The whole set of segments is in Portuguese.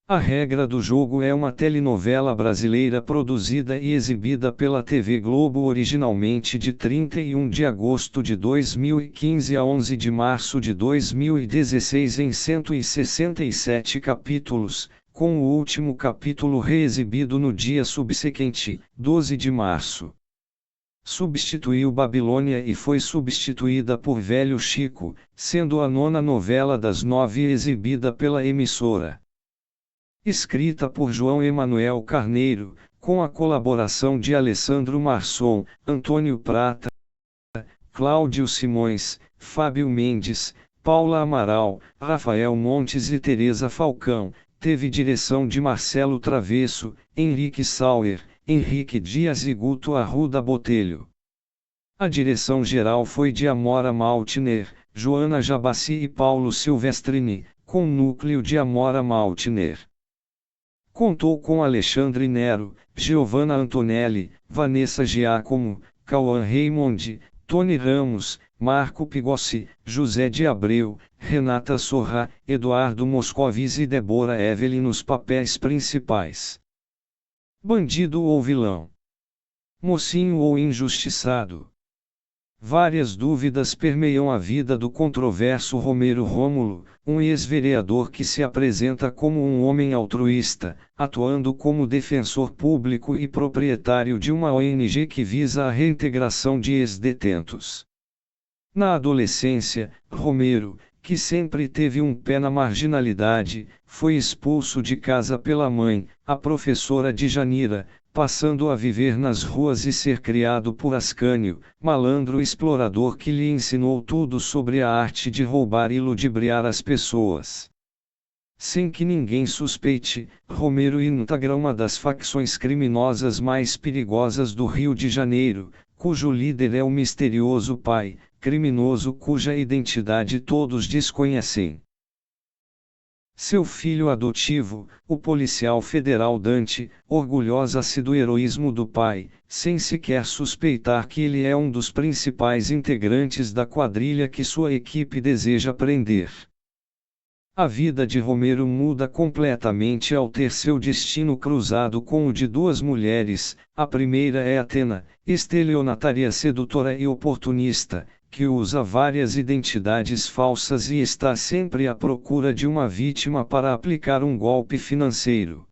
A Regra do Jogo é uma telenovela brasileira produzida e exibida pela TV Globo originalmente de 31 de agosto de 2015 a 11 de março de 2016 em 167 capítulos, com o último capítulo reexibido no dia subsequente, 12 de março. Substituiu Babilônia e foi substituída por Velho Chico, sendo a 9ª novela das 9 exibida pela emissora. Escrita por João Emanuel Carneiro, com a colaboração de Alessandro Marçom, Antônio Prata, Cláudio Simões, Fábio Mendes, Paula Amaral, Rafael Montes e Teresa Falcão, teve direção de Marcelo Travesso, Henrique Sauer, Henrique Dias e Guto Arruda Botelho. A direção-geral foi de Amora Maltner, Joana Jabassi e Paulo Silvestrini, com núcleo de Amora Maltner. Contou com Alexandre Nero, Giovanna Antonelli, Vanessa Giacomo, Cauã Raymond, Tony Ramos, Marco Pigossi, José de Abreu, Renata Sorra, Eduardo Moscovis e Débora Evelyn nos papéis principais. Bandido ou vilão? Mocinho ou injustiçado? Várias dúvidas permeiam a vida do controverso Romero Rômulo, um ex-vereador que se apresenta como um homem altruísta, atuando como defensor público e proprietário de uma ONG que visa a reintegração de ex-detentos. Na adolescência, Romero, que sempre teve um pé na marginalidade, foi expulso de casa pela mãe, a professora Djanira, passando a viver nas ruas e ser criado por Ascânio, malandro explorador que lhe ensinou tudo sobre a arte de roubar e ludibriar as pessoas. Sem que ninguém suspeite, Romero integra uma das facções criminosas mais perigosas do Rio de Janeiro, cujo líder é o misterioso pai, criminoso cuja identidade todos desconhecem. Seu filho adotivo, o policial federal Dante, orgulhosa-se do heroísmo do pai, sem sequer suspeitar que ele é um dos principais integrantes da quadrilha que sua equipe deseja prender. A vida de Romero muda completamente ao ter seu destino cruzado com o de duas mulheres. A primeira é Atena, estelionatária sedutora e oportunista, que usa várias identidades falsas e está sempre à procura de uma vítima para aplicar um golpe financeiro.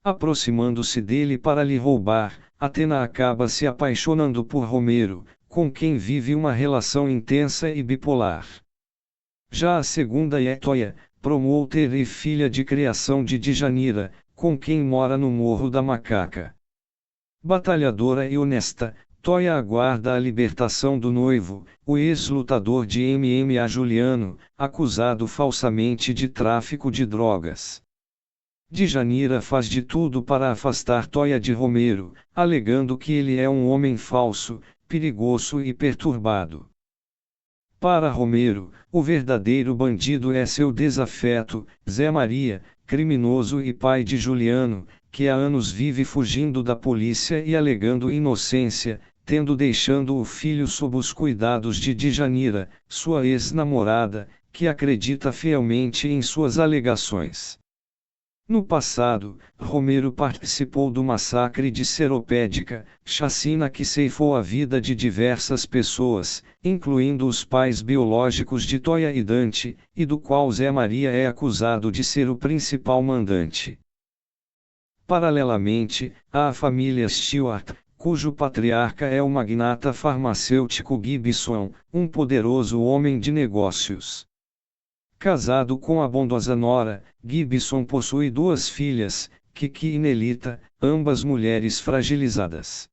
Aproximando-se dele para lhe roubar, Atena acaba se apaixonando por Romero, com quem vive uma relação intensa e bipolar. Já a segunda é Toia, promoter e filha de criação de Djanira, com quem mora no Morro da Macaca. Batalhadora e honesta, Toia aguarda a libertação do noivo, o ex-lutador de MMA Juliano, acusado falsamente de tráfico de drogas. Djanira faz de tudo para afastar Toia de Romero, alegando que ele é um homem falso, perigoso e perturbado. Para Romero, o verdadeiro bandido é seu desafeto, Zé Maria, criminoso e pai de Juliano, que há anos vive fugindo da polícia e alegando inocência, tendo deixando o filho sob os cuidados de Djanira, sua ex-namorada, que acredita fielmente em suas alegações. No passado, Romero participou do massacre de Seropédica, chacina que ceifou a vida de diversas pessoas, incluindo os pais biológicos de Toia e Dante, e do qual Zé Maria é acusado de ser o principal mandante. Paralelamente, há a família Stewart, cujo patriarca é o magnata farmacêutico Gibson, um poderoso homem de negócios. Casado com a bondosa Nora, Gibson possui duas filhas, Kiki e Nelita, ambas mulheres fragilizadas.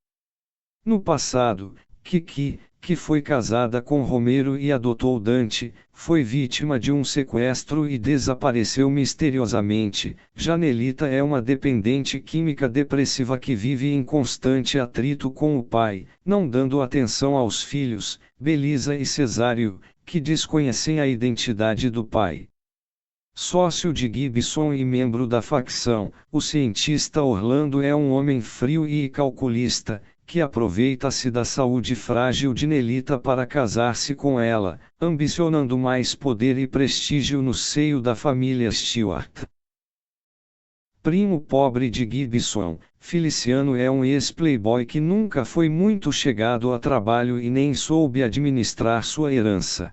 No passado, Kiki, que foi casada com Romero e adotou Dante, foi vítima de um sequestro e desapareceu misteriosamente. Já Nelita é uma dependente química depressiva que vive em constante atrito com o pai, não dando atenção aos filhos, Belisa e Cesário, que desconhecem a identidade do pai. Sócio de Gibson e membro da facção, o cientista Orlando é um homem frio e calculista, que aproveita-se da saúde frágil de Nelita para casar-se com ela, ambicionando mais poder e prestígio no seio da família Stewart. primo pobre de Gibson. Feliciano é um ex-playboy que nunca foi muito chegado a trabalho e nem soube administrar sua herança.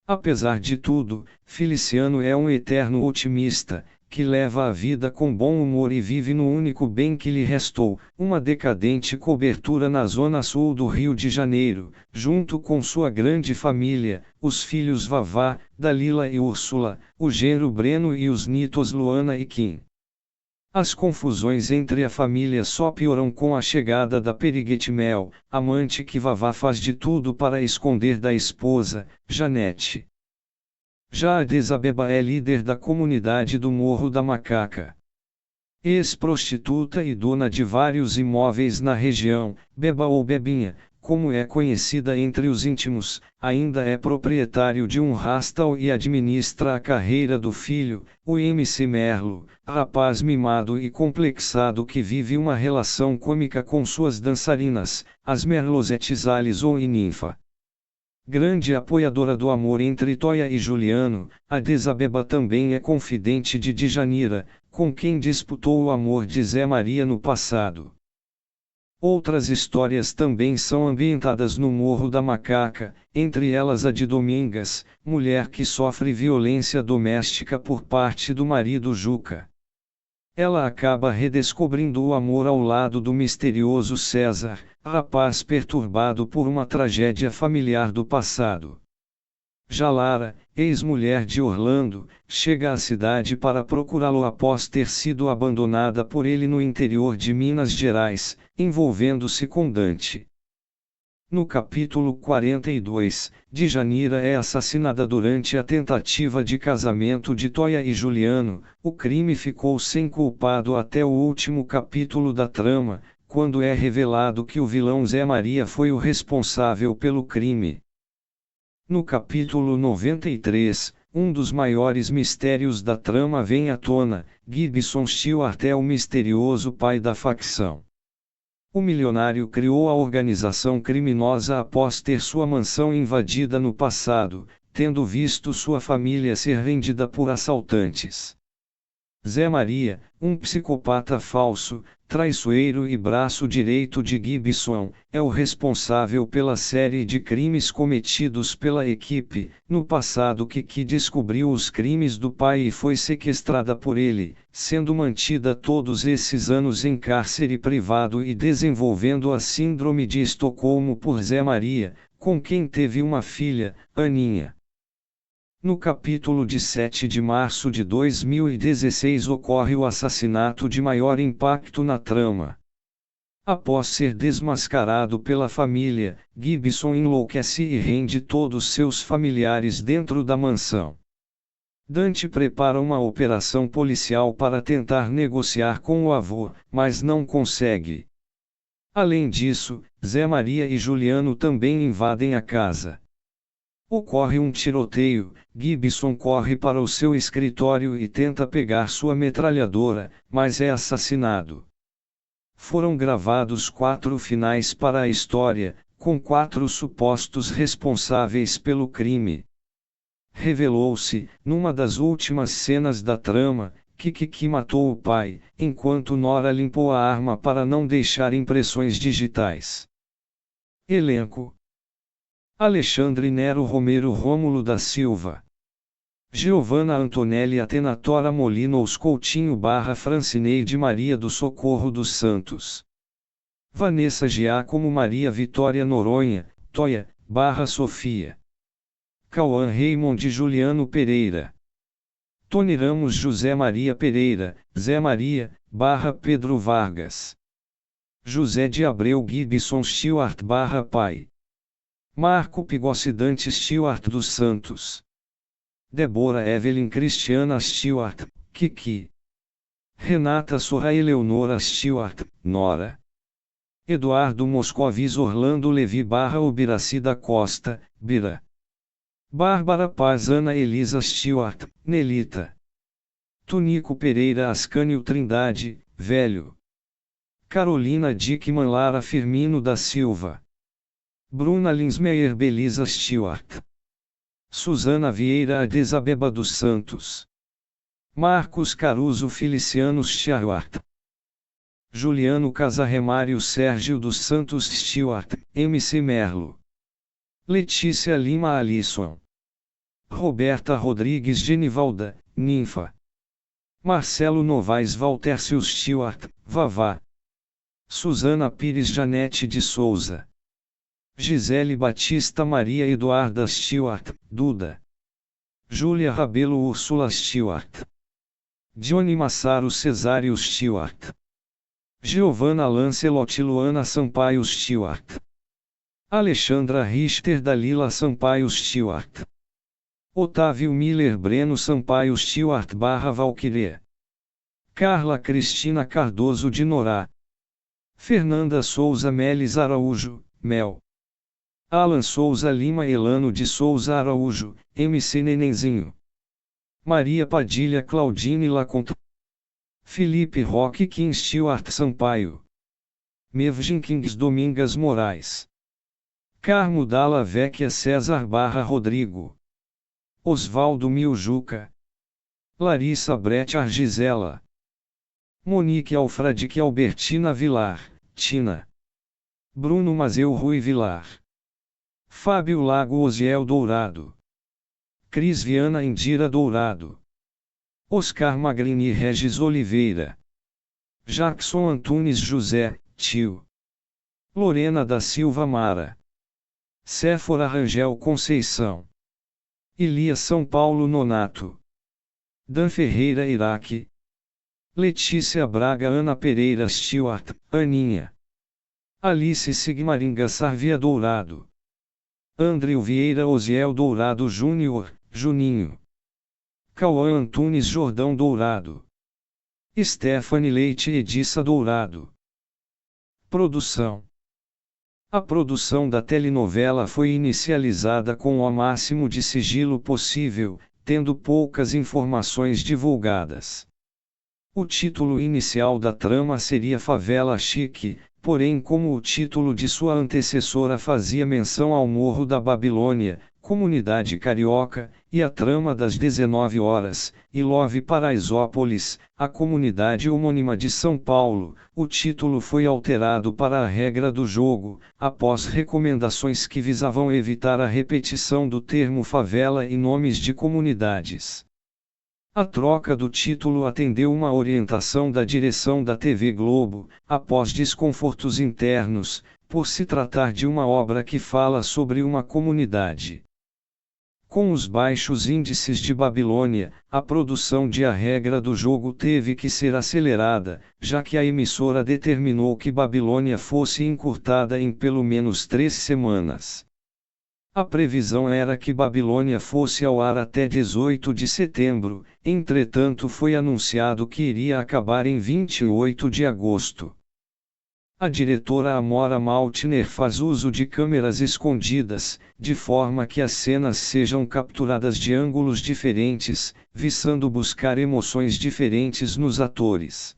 Apesar de tudo, Feliciano é um eterno otimista, que leva a vida com bom humor e vive no único bem que lhe restou, uma decadente cobertura na zona sul do Rio de Janeiro, junto com sua grande família, os filhos Vavá, Dalila e Úrsula, o genro Breno e os nitos Luana e Kim. As confusões entre a família só pioram com a chegada da Periguete Mel, amante que Vavá faz de tudo para esconder da esposa, Janete. Já a Desabeba é líder da comunidade do Morro da Macaca. Ex-prostituta e dona de vários imóveis na região, Beba ou Bebinha, como é conhecida entre os íntimos, ainda é proprietário de um hostel e administra a carreira do filho, o MC Merlo, rapaz mimado e complexado que vive uma relação cômica com suas dançarinas, as Merlosettes Alison e Ninfa. Grande apoiadora do amor entre Toya e Juliano, a Desabeba também é confidente de Djanira, com quem disputou o amor de Zé Maria no passado. Outras histórias também são ambientadas no Morro da Macaca, entre elas a de Domingas, mulher que sofre violência doméstica por parte do marido Juca. Ela acaba redescobrindo o amor ao lado do misterioso César, rapaz perturbado por uma tragédia familiar do passado. Já Lara, ex-mulher de Orlando, chega à cidade para procurá-lo após ter sido abandonada por ele no interior de Minas Gerais, envolvendo-se com Dante. No capítulo 42, Djanira é assassinada durante a tentativa de casamento de Toya e Juliano. O crime ficou sem culpado até o último capítulo da trama, quando é revelado que o vilão Zé Maria foi o responsável pelo crime. No capítulo 93, um dos maiores mistérios da trama vem à tona: Gibson Stewart é o misterioso pai da facção. O milionário criou a organização criminosa após ter sua mansão invadida no passado, tendo visto sua família ser vendida por assaltantes. Zé Maria, um psicopata falso, traiçoeiro e braço direito de Gibson, é o responsável pela série de crimes cometidos pela equipe. No passado, Kiki descobriu os crimes do pai e foi sequestrada por ele, sendo mantida todos esses anos em cárcere privado e desenvolvendo a síndrome de Estocolmo por Zé Maria, com quem teve uma filha, Aninha. No capítulo de 7 de março de 2016 ocorre o assassinato de maior impacto na trama. Após ser desmascarado pela família, Gibson enlouquece e rende todos seus familiares dentro da mansão. Dante prepara uma operação policial para tentar negociar com o avô, mas não consegue. Além disso, Zé Maria e Juliano também invadem a casa. Ocorre um tiroteio, Gibson corre para o seu escritório e tenta pegar sua metralhadora, mas é assassinado. Foram gravados 4 finais para a história, com 4 supostos responsáveis pelo crime. Revelou-se, numa das últimas cenas da trama, que Kiki matou o pai, enquanto Nora limpou a arma para não deixar impressões digitais. Elenco: Alexandre Nero Romero, Rômulo da Silva, Giovanna Antonelli, Atenatora Molinos Coutinho / Francineide Maria do Socorro dos Santos, Vanessa Giacomo Maria Vitória Noronha, Toya / Sofia, Cauã Raymond Juliano Pereira, Tony Ramos José Maria Pereira, Zé Maria / Pedro Vargas, José de Abreu Gibson Stewart / Pai, Marco Pigossi Dante Stewart dos Santos, Débora Evelyn Cristiana Stewart, Kiki, Renata Sorra Eleonora Stewart, Nora, Eduardo Moscovis Orlando Levi / Ubiraci da Costa, Bira, Bárbara Paz Ana Elisa Stewart, Nelita, Tunico Pereira Ascânio Trindade, Velho, Carolina Dickman Lara Firmino da Silva, Bruna Linsmeyer Belisa Stewart, Suzana Vieira Adesabeba dos Santos, Marcos Caruso Feliciano Stewart, Juliano Casarremário Sérgio dos Santos Stewart, MC Merlo, Letícia Lima Alisson, Roberta Rodrigues Genivalda, Ninfa, Marcelo Novaes Valtércio Stewart, Vavá, Suzana Pires Janete de Souza, Gisele Batista Maria Eduarda Stewart, Duda, Júlia Rabelo Úrsula Stewart, Dione Massaro Cesário Stewart, Giovanna Lancelotti Luana Sampaio Stewart, Alexandra Richter Dalila Sampaio Stewart, Otávio Miller Breno Sampaio Stewart / Valquíria, Carla Cristina Cardoso de Norá, Fernanda Souza Meles Araújo, Mel, Alan Souza Lima Elano de Souza Araújo, MC Nenenzinho, Maria Padilha Claudine Laconte, Felipe Roque Kim Stewart Sampaio, Mevgin Kings Domingas Moraes, Carmo Dalla Vecchia César / Rodrigo, Osvaldo Miljuca, Larissa Brett Argisela, Monique Alfradique Albertina Vilar, Tina, Bruno Mazeu Rui Vilar, Fábio Lago Osiel Dourado, Cris Viana Indira Dourado, Oscar Magrini Regis Oliveira, Jackson Antunes José, Tio, Lorena da Silva Mara, Séfora Rangel Conceição, Elias São Paulo Nonato, Dan Ferreira Iraque, Letícia Braga Ana Pereira Stewart, Aninha, Alice Sigmaringa Sarvia Dourado, Andreu Vieira Osiel Dourado Júnior, Juninho, Cauã Antunes Jordão Dourado, Stephanie Leite Edissa Dourado. Produção. A produção da telenovela foi inicializada com o máximo de sigilo possível, tendo poucas informações divulgadas. O título inicial da trama seria Favela Chique, porém como o título de sua antecessora fazia menção ao Morro da Babilônia, comunidade carioca, e a trama das 19 horas, e Love Paraisópolis, a comunidade homônima de São Paulo, o título foi alterado para A Regra do Jogo, após recomendações que visavam evitar a repetição do termo favela em nomes de comunidades. A troca do título atendeu uma orientação da direção da TV Globo, após desconfortos internos, por se tratar de uma obra que fala sobre uma comunidade. Com os baixos índices de Babilônia, a produção de A Regra do Jogo teve que ser acelerada, já que a emissora determinou que Babilônia fosse encurtada em pelo menos 3 semanas. A previsão era que Babilônia fosse ao ar até 18 de setembro, entretanto foi anunciado que iria acabar em 28 de agosto. A diretora Amora Maltner faz uso de câmeras escondidas, de forma que as cenas sejam capturadas de ângulos diferentes, visando buscar emoções diferentes nos atores.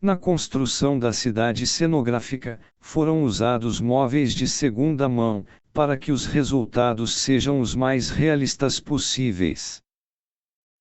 Na construção da cidade cenográfica, foram usados móveis de segunda mão, para que os resultados sejam os mais realistas possíveis.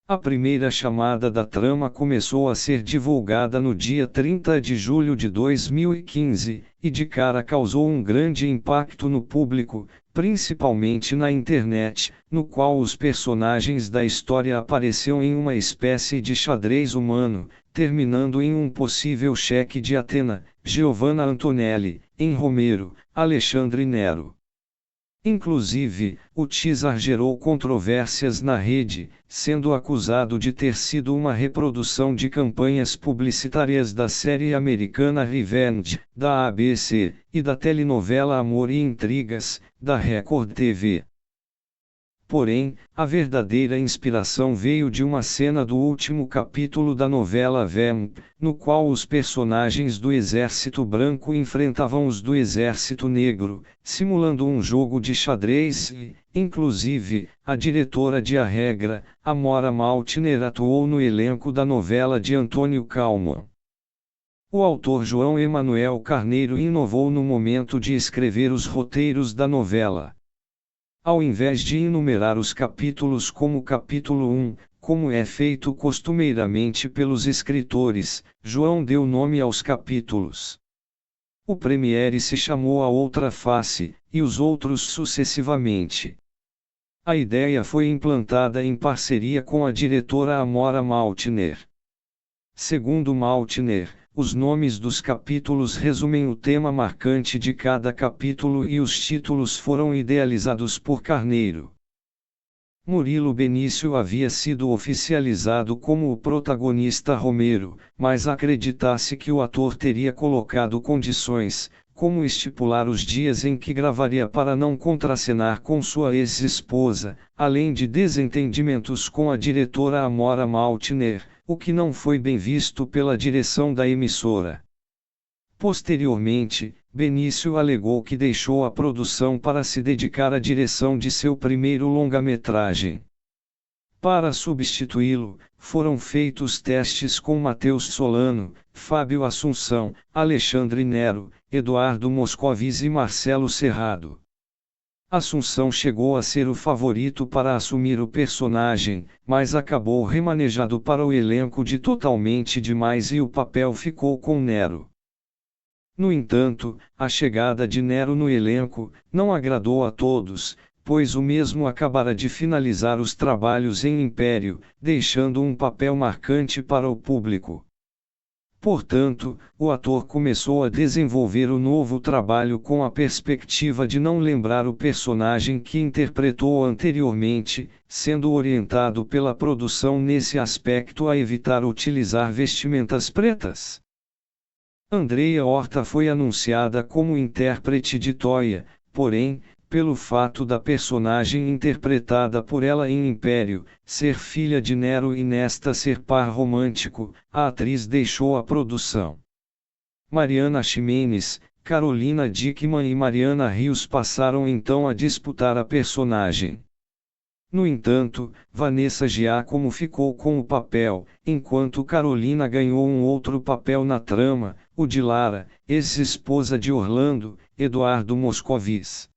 A primeira chamada da trama começou a ser divulgada no dia 30 de julho de 2015, e de cara causou um grande impacto no público, principalmente na internet, no qual os personagens da história apareciam em uma espécie de xadrez humano, terminando em um possível cheque de Atena, Giovanna Antonelli, em Romero, Alexandre Nero. Inclusive, o teaser gerou controvérsias na rede, sendo acusado de ter sido uma reprodução de campanhas publicitárias da série americana Revenge, da ABC, e da telenovela Amor e Intrigas, da Record TV. Porém, a verdadeira inspiração veio de uma cena do último capítulo da novela Vamp, no qual os personagens do Exército Branco enfrentavam os do Exército Negro, simulando um jogo de xadrez e, inclusive, a diretora de A Regra, Amora Maltner, atuou no elenco da novela de Antônio Calman. O autor João Emanuel Carneiro inovou no momento de escrever os roteiros da novela. Ao invés de enumerar os capítulos como capítulo 1, como é feito costumeiramente pelos escritores, João deu nome aos capítulos. O premiere se chamou A Outra Face, e os outros sucessivamente. A ideia foi implantada em parceria com a diretora Amora Maltner. Segundo Maltner, os nomes dos capítulos resumem o tema marcante de cada capítulo e os títulos foram idealizados por Carneiro. Murilo Benício havia sido oficializado como o protagonista Romero, mas acredita-se que o ator teria colocado condições, como estipular os dias em que gravaria para não contracenar com sua ex-esposa, além de desentendimentos com a diretora Amora Maltner, o que não foi bem visto pela direção da emissora. Posteriormente, Benício alegou que deixou a produção para se dedicar à direção de seu primeiro longa-metragem. Para substituí-lo, foram feitos testes com Matheus Solano, Fábio Assunção, Alexandre Nero, Eduardo Moscovis e Marcelo Serrado. Assunção chegou a ser o favorito para assumir o personagem, mas acabou remanejado para o elenco de Totalmente Demais e o papel ficou com Nero. No entanto, a chegada de Nero no elenco não agradou a todos, pois o mesmo acabara de finalizar os trabalhos em Império, deixando um papel marcante para o público. Portanto, o ator começou a desenvolver o novo trabalho com a perspectiva de não lembrar o personagem que interpretou anteriormente, sendo orientado pela produção nesse aspecto a evitar utilizar vestimentas pretas. Andreia Horta foi anunciada como intérprete de Toia, porém, pelo fato da personagem interpretada por ela em Império ser filha de Nero e nesta ser par romântico, a atriz deixou a produção. Mariana Ximenes, Carolina Dickman e Mariana Rios passaram então a disputar a personagem. No entanto, Vanessa Giacomo ficou com o papel, enquanto Carolina ganhou um outro papel na trama, o de Lara, ex-esposa de Orlando, Eduardo Moscovis.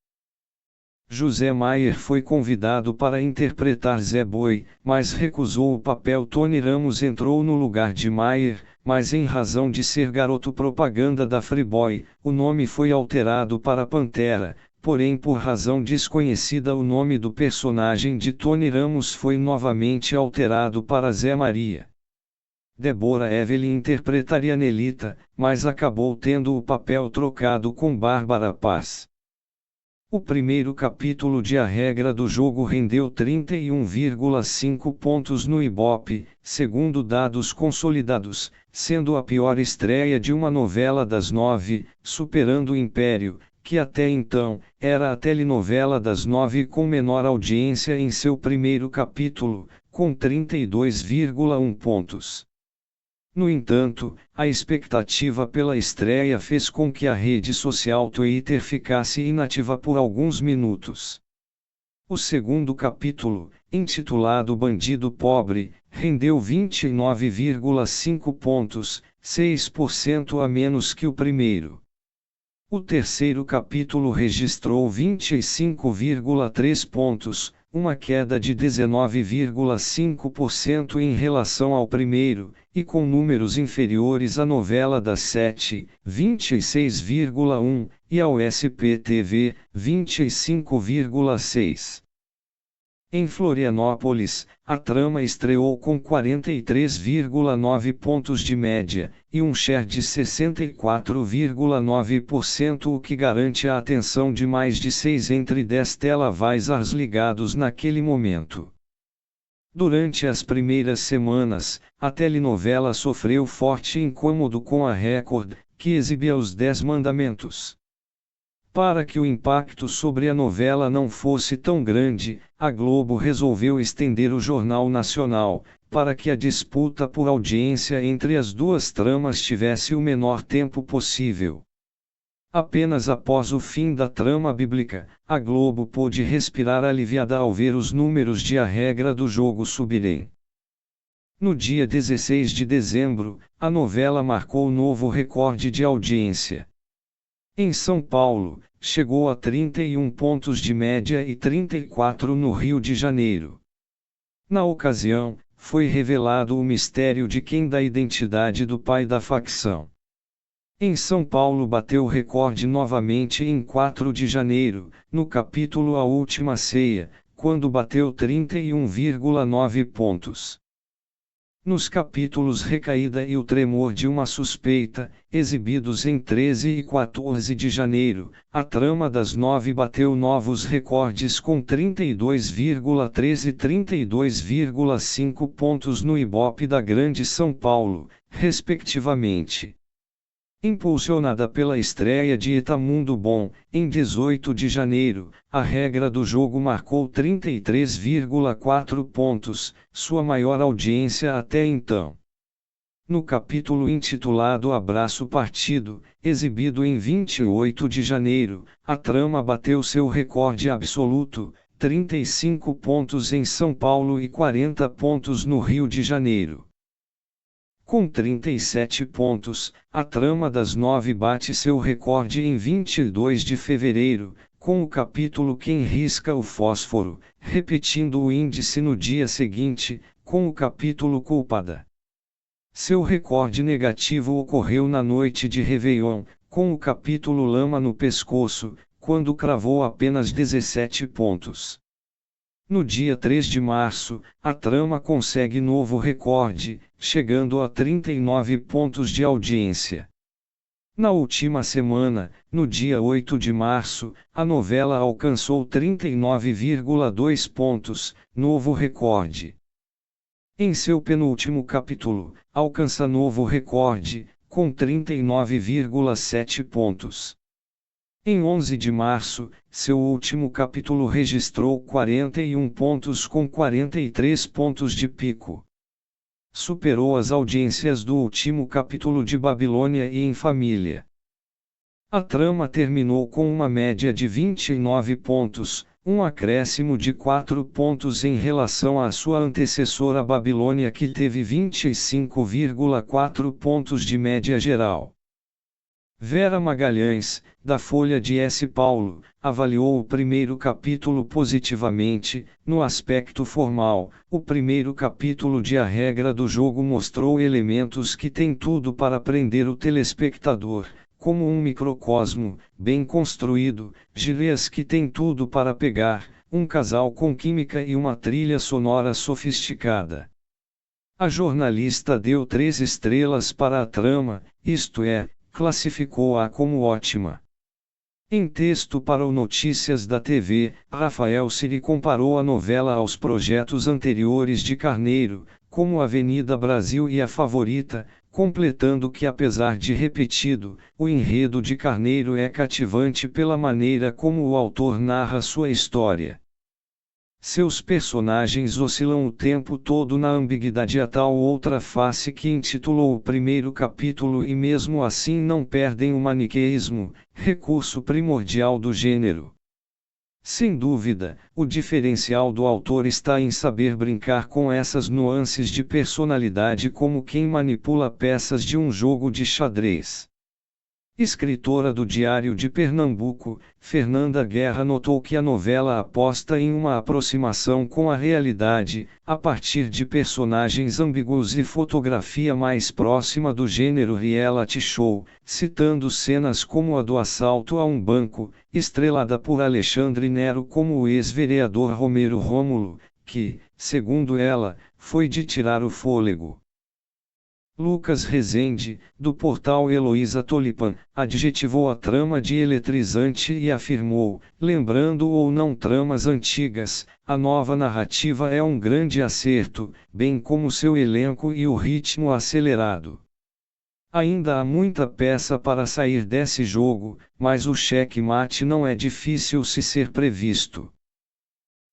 José Maier foi convidado para interpretar Zé Boi, mas recusou o papel. Tony Ramos entrou no lugar de Maier, mas em razão de ser garoto propaganda da Friboi, o nome foi alterado para Pantera. Porém, por razão desconhecida, o nome do personagem de Tony Ramos foi novamente alterado para Zé Maria. Deborah Evelyn interpretaria Nelita, mas acabou tendo o papel trocado com Bárbara Paz. O primeiro capítulo de A Regra do Jogo rendeu 31,5 pontos no Ibope, segundo dados consolidados, sendo a pior estreia de uma novela das 9, superando o Império, que até então era a telenovela das 9 com menor audiência em seu primeiro capítulo, com 32,1 pontos. No entanto, a expectativa pela estreia fez com que a rede social Twitter ficasse inativa por alguns minutos. O segundo capítulo, intitulado Bandido Pobre, rendeu 29,5 pontos, 6% a menos que o primeiro. O terceiro capítulo registrou 25,3 pontos, uma queda de 19,5% em relação ao primeiro, e com números inferiores à novela das 7, 26,1, e ao SPTV, 25,6. Em Florianópolis, a trama estreou com 43,9 pontos de média, e um share de 64,9%, o que garante a atenção de mais de 6 entre 10 televisores ligados naquele momento. Durante as primeiras semanas, a telenovela sofreu forte incômodo com a Record, que exibia os 10 Mandamentos. Para que o impacto sobre a novela não fosse tão grande, a Globo resolveu estender o Jornal Nacional, para que a disputa por audiência entre as duas tramas tivesse o menor tempo possível. Apenas após o fim da trama bíblica, a Globo pôde respirar aliviada ao ver os números de A Regra do Jogo subirem. No dia 16 de dezembro, a novela marcou novo recorde de audiência. Em São Paulo, chegou a 31 pontos de média e 34 no Rio de Janeiro. Na ocasião, foi revelado o mistério de quem da identidade do pai da facção. Em São Paulo bateu recorde novamente em 4 de janeiro, no capítulo A Última Ceia, quando bateu 31,9 pontos. Nos capítulos Recaída e O Tremor de uma Suspeita, exibidos em 13 e 14 de janeiro, a trama das 9 bateu novos recordes com 32,13 e 32,5 pontos no Ibope da Grande São Paulo, respectivamente. Impulsionada pela estreia de Itamundo Bom, em 18 de janeiro, a regra do jogo marcou 33,4 pontos, sua maior audiência até então. No capítulo intitulado Abraço Partido, exibido em 28 de janeiro, a trama bateu seu recorde absoluto, 35 pontos em São Paulo e 40 pontos no Rio de Janeiro. Com 37 pontos, a trama das 9 bate seu recorde em 22 de fevereiro, com o capítulo Quem Risca o Fósforo, repetindo o índice no dia seguinte, com o capítulo Culpada. Seu recorde negativo ocorreu na noite de Réveillon, com o capítulo Lama no Pescoço, quando cravou apenas 17 pontos. No dia 3 de março, a trama consegue novo recorde, chegando a 39 pontos de audiência. Na última semana, no dia 8 de março, a novela alcançou 39,2 pontos, novo recorde. Em seu penúltimo capítulo, alcança novo recorde, com 39,7 pontos. Em 11 de março, seu último capítulo registrou 41 pontos com 43 pontos de pico. Superou as audiências do último capítulo de Babilônia e Em Família. A trama terminou com uma média de 29 pontos, um acréscimo de 4 pontos em relação à sua antecessora Babilônia, que teve 25,4 pontos de média geral. Vera Magalhães, da Folha de S. Paulo, avaliou o primeiro capítulo positivamente. No aspecto formal, o primeiro capítulo de A Regra do Jogo mostrou elementos que têm tudo para prender o telespectador, como um microcosmo, bem construído, gírias que têm tudo para pegar, um casal com química e uma trilha sonora sofisticada. A jornalista deu 3 estrelas para a trama, isto é, classificou-a como ótima. Em texto para o Notícias da TV, Rafael Siri comparou a novela aos projetos anteriores de Carneiro, como Avenida Brasil e A Favorita, completando que, apesar de repetido, o enredo de Carneiro é cativante pela maneira como o autor narra sua história. Seus personagens oscilam o tempo todo na ambiguidade, a tal outra face que intitulou o primeiro capítulo, e mesmo assim não perdem o maniqueísmo, recurso primordial do gênero. Sem dúvida, o diferencial do autor está em saber brincar com essas nuances de personalidade como quem manipula peças de um jogo de xadrez. Escritora do Diário de Pernambuco, Fernanda Guerra notou que a novela aposta em uma aproximação com a realidade, a partir de personagens ambíguos e fotografia mais próxima do gênero reality show, citando cenas como a do assalto a um banco, estrelada por Alexandre Nero como o ex-vereador Romero Rômulo, que, segundo ela, foi de tirar o fôlego. Lucas Rezende, do portal Heloísa Tolipan, adjetivou a trama de eletrizante e afirmou, lembrando ou não tramas antigas, a nova narrativa é um grande acerto, bem como seu elenco e o ritmo acelerado. Ainda há muita peça para sair desse jogo, mas o cheque-mate não é difícil se ser previsto.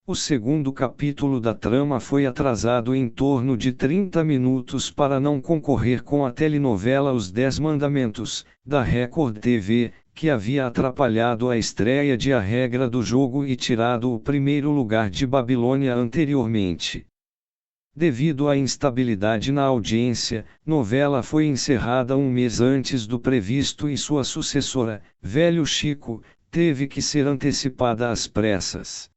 O segundo capítulo da trama foi atrasado em torno de 30 minutos para não concorrer com a telenovela Os 10 Mandamentos, da Record TV, que havia atrapalhado a estreia de A Regra do Jogo e tirado o primeiro lugar de Babilônia anteriormente. Devido à instabilidade na audiência, novela foi encerrada um mês antes do previsto e sua sucessora, Velho Chico, teve que ser antecipada às pressas.